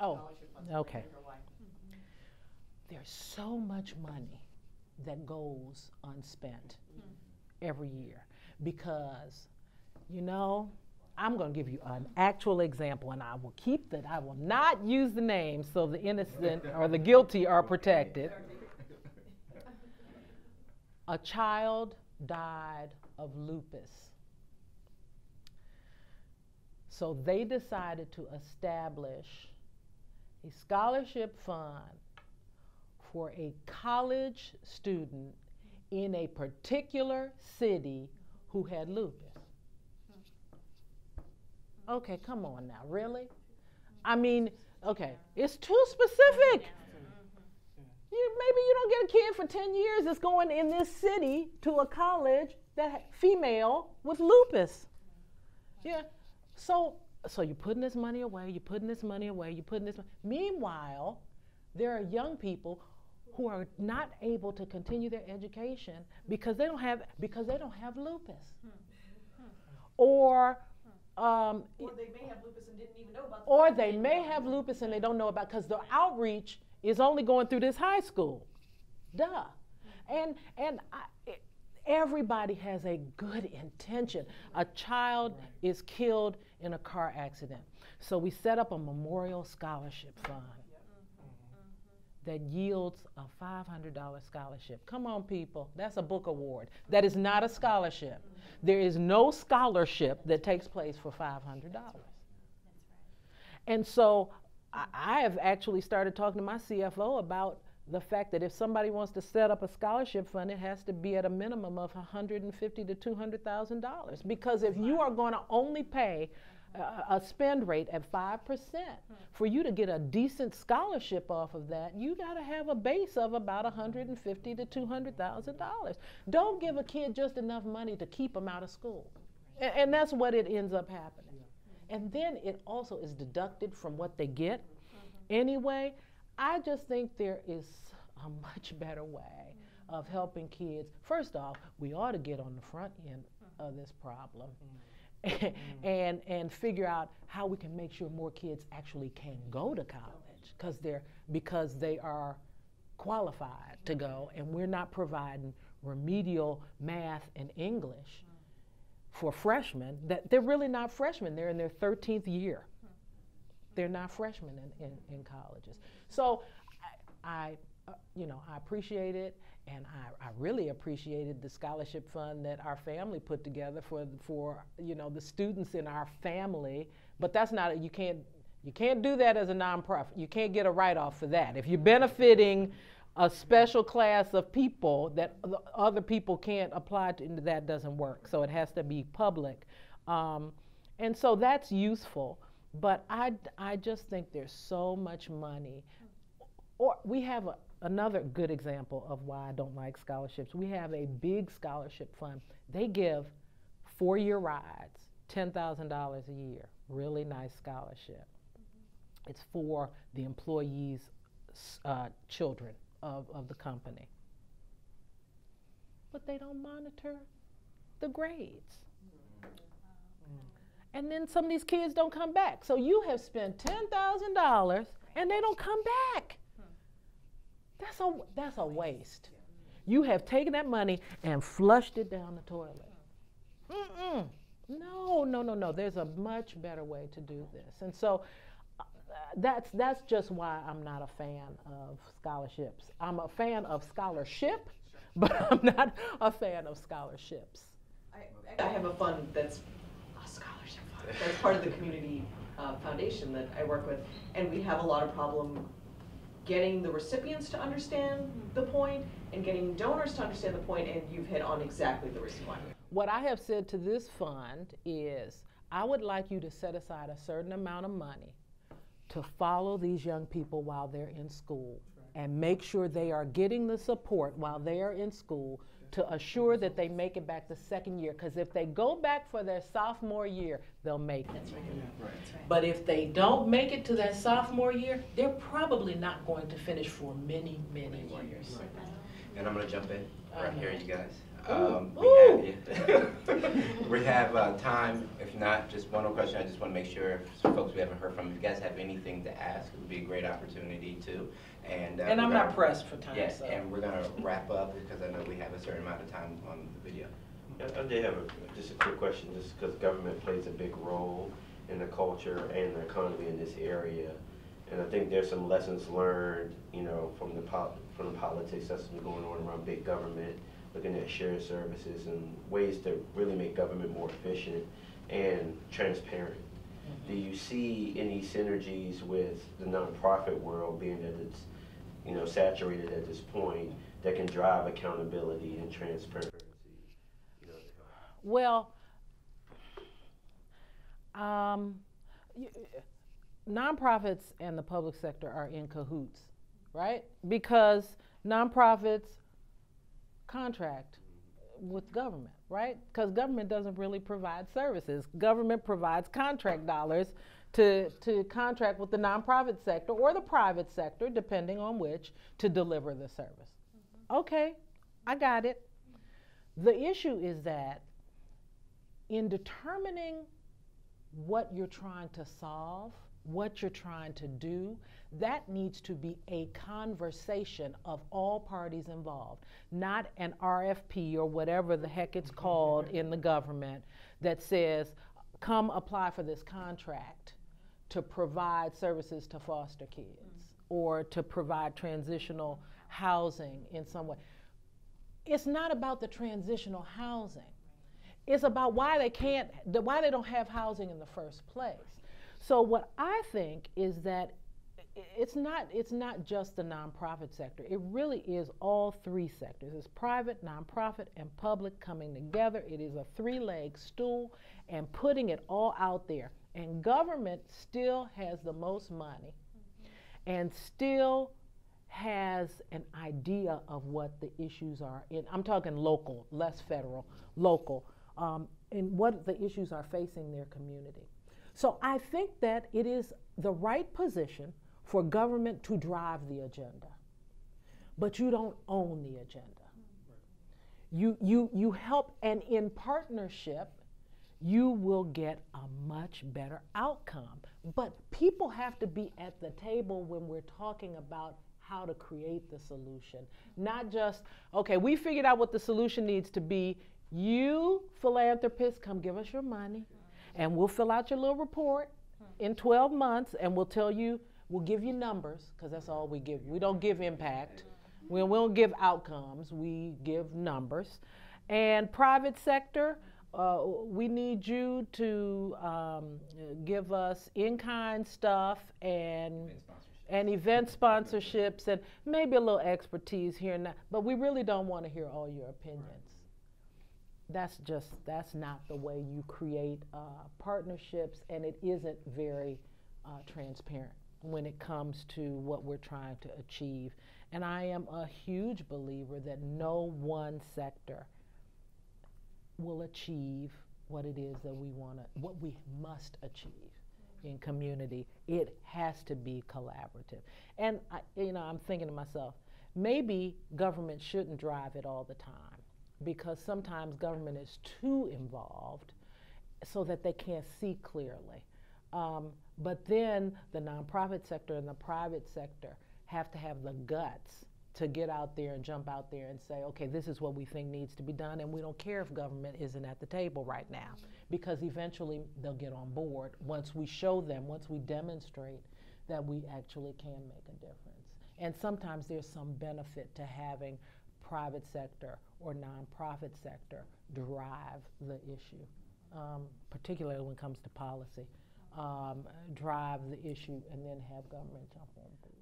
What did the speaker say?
Oh, okay. There's so much money that goes unspent every year because, you know, I'm going to give you an actual example, and I will keep that. I will not use the name so the innocent or the guilty are protected. A child died of lupus. So they decided to establish a scholarship fund for a college student in a particular city who had lupus. Okay, come on now, really? I mean, okay, it's too specific. Maybe you don't get a kid for 10 years that's going in this city to a college that female with lupus. Yeah, so you're putting this money away, you're putting this money away, you're putting this money. Meanwhile, there are young people who are not able to continue their education because they don't have lupus. Or they may have lupus and didn't even know about it. Or they may have lupus and they don't know about it because the outreach is only going through this high school. Duh. And everybody has a good intention. A child is killed in a car accident. So we set up a memorial scholarship fund that yields a $500 scholarship. Come on, people. That's a book award. That is not a scholarship. There is no scholarship that takes place for $500. And so I have actually started talking to my CFO about the fact that if somebody wants to set up a scholarship fund, it has to be at a minimum of $150,000 to $200,000. Because if you are going to only pay a spend rate at 5%, for you to get a decent scholarship off of that, you got to have a base of about $150,000 to $200,000. Don't give a kid just enough money to keep them out of school, and that's what it ends up happening. And then it also is deducted from what they get anyway. I just think there is a much better way of helping kids. First off, we ought to get on the front end of this problem. And figure out how we can make sure more kids actually can go to college because they are qualified to go, and we're not providing remedial math and English for freshmen. That they're really not freshmen. They're in their 13th year. They're not freshmen in colleges. So I appreciate it. And I really appreciated the scholarship fund that our family put together for the students in our family. But that's not you can't do that as a nonprofit. You can't get a write-off for that. If you're benefiting a special class of people that other people can't apply to, that doesn't work. So it has to be public, and so that's useful. But I just think there's so much money. Or we have another good example of why I don't like scholarships. We have a big scholarship fund. They give 4-year rides, $10,000 a year. Really nice scholarship. It's for the employees' children of the company. But they don't monitor the grades. And then some of these kids don't come back. So you have spent $10,000 and they don't come back. That's a waste. You have taken that money and flushed it down the toilet. No. There's a much better way to do this. And so that's just why I'm not a fan of scholarships. I'm a fan of scholarship, but I'm not a fan of scholarships. I have a fund that's a scholarship fund. That's part of the community foundation that I work with, and we have a lot of problem getting the recipients to understand the point and getting donors to understand the point, and you've hit on exactly the reason why. What I have said to this fund is I would like you to set aside a certain amount of money to follow these young people while they're in school and make sure they are getting the support while they are in school to assure that they make it back the second year. Because if they go back for their sophomore year, they'll make it. That's right. Right. But if they don't make it to that sophomore year, they're probably not going to finish for many, many years. Right. And I'm going to jump in right here, you guys. We have time. If not, just one more question. I just want to make sure some folks we haven't heard from, if you guys have anything to ask, it would be a great opportunity too. And I'm not pressed for time. Yes, so. and we're going to wrap up because I know we have a certain amount of time on the video. I did have just a quick question, just because government plays a big role in the culture and the economy in this area. And I think there's some lessons learned, you know, from the politics that's been going on around big government, looking at shared services and ways to really make government more efficient and transparent. Do you see any synergies with the nonprofit world, being that it's, you know, saturated at this point, that can drive accountability and transparency? You know, well, nonprofits and the public sector are in cahoots, right? Because nonprofits contract with government, right? Because government doesn't really provide services. Government provides contract dollars to contract with the nonprofit sector or the private sector, depending on which, to deliver the service. Okay, I got it. The issue is that in determining what you're trying to solve, what you're trying to do, that needs to be a conversation of all parties involved, not an RFP or whatever the heck it's called in the government that says, come apply for this contract to provide services to foster kids or to provide transitional housing in some way. It's not about the transitional housing. It's about why they don't have housing in the first place. So what I think is that it's not just the nonprofit sector. It really is all three sectors. It's private, nonprofit, and public coming together. It is a three-leg stool and putting it all out there. And government still has the most money and still has an idea of what the issues are. I'm talking local, less federal, local, and what the issues are facing their community. So I think that it is the right position for government to drive the agenda, but you don't own the agenda. You help, and in partnership, you will get a much better outcome. But people have to be at the table when we're talking about how to create the solution. Not just, okay, we figured out what the solution needs to be. You philanthropists, come give us your money, and we'll fill out your little report in 12 months, and we'll tell you, we'll give you numbers, because that's all we give. We don't give impact. We don't give outcomes. We give numbers. And private sector, we need you to give us in-kind stuff and event sponsorships and maybe a little expertise here and there, but we really don't want to hear all your opinions. That's not the way you create partnerships, and it isn't very transparent when it comes to what we're trying to achieve. And I am a huge believer that no one sector will achieve what it is that what we must achieve in community. It has to be collaborative. And I'm thinking to myself, maybe government shouldn't drive it all the time, because sometimes government is too involved so that they can't see clearly. But then the nonprofit sector and the private sector have to have the guts to get out there and jump out there and say, okay, this is what we think needs to be done, and we don't care if government isn't at the table right now, because eventually they'll get on board once we show them, once we demonstrate that we actually can make a difference. And sometimes there's some benefit to having private sector or nonprofit sector drive the issue, particularly when it comes to policy, drive the issue and then have government jump on board.